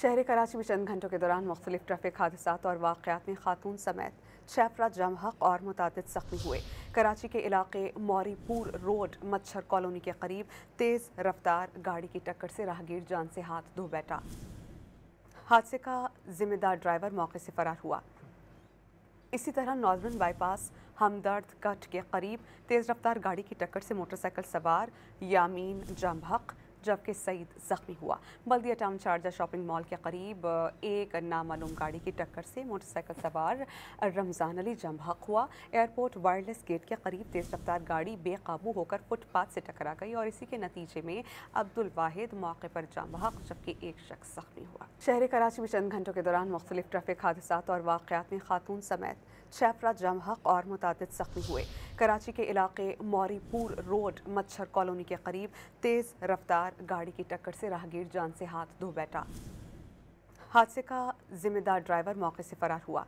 शहर कराची में चंद घंटों के दौरान मुख्तलिफ ट्रैफिक हादसात और वाक़यात में खातून समेत 6 अफराद जम हक़ और मुतादिद ज़ख्मी हुए। कराची के इलाके मौरीपुर रोड मच्छर कॉलोनी के करीब तेज़ रफ्तार गाड़ी की टक्कर से राहगीर जान से हाथ धो बैठा। हादसे का जिम्मेदार ड्राइवर मौके से फरार हुआ। इसी तरह नौजवान बाईपास हमदर्द कट के करीब तेज़ रफ्तार गाड़ी की टक्कर से मोटरसाइकिल सवार यामीन जम हक़ जबकि सईद ज़ख्मी हुआ। बल्दिया टाउन शारजा शॉपिंग मॉल के करीब एक नामालूम गाड़ी की टक्कर से मोटरसाइकिल सवार रमज़ान अली जम हक़ हुआ। एयरपोर्ट वायरलेस गेट के करीब तेज़ रफ्तार गाड़ी बेकाबू होकर फुटपाथ से टकरा गई और इसी के नतीजे में अब्दुल वाहिद मौके पर जम हक़ जबकि एक शख्स ज़ख्मी हुआ। शहर कराची में चंद घंटों के दौरान मुख्तलिफ ट्रैफिक हादसात और वाक़यात में खातून समेत 6 अफराद जम हक़ और मुतादिद ज़ख्मी हुए। कराची के इलाके मौरीपुर रोड मच्छर कॉलोनी के करीब तेज़ रफ्तार गाड़ी की टक्कर से राहगीर जान से हाथ धो बैठा। हादसे का जिम्मेदार ड्राइवर मौके से फरार हुआ।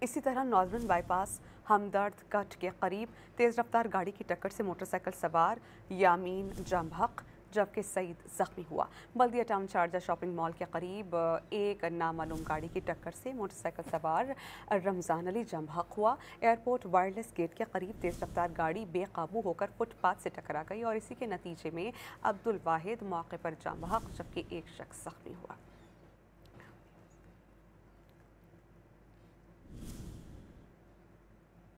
इसी तरह नौजवान बाईपास हमदर्द कट के करीब तेज़ रफ्तार गाड़ी की टक्कर से मोटरसाइकिल सवार यामीन जम हक़ जबकि सईद ज़ख्मी हुआ। बल्दिया टाउन शारजा शॉपिंग मॉल के करीब एक नामालूम गाड़ी की टक्कर से मोटरसाइकिल सवार रमज़ान अली जम हक़ हुआ। एयरपोर्ट वायरलेस गेट के करीब तेज़ रफ्तार गाड़ी बेकाबू होकर फुटपाथ से टकरा गई और इसी के नतीजे में अब्दुल वाहिद मौके पर जम हक़ जबकि एक शख्स ज़ख्मी हुआ।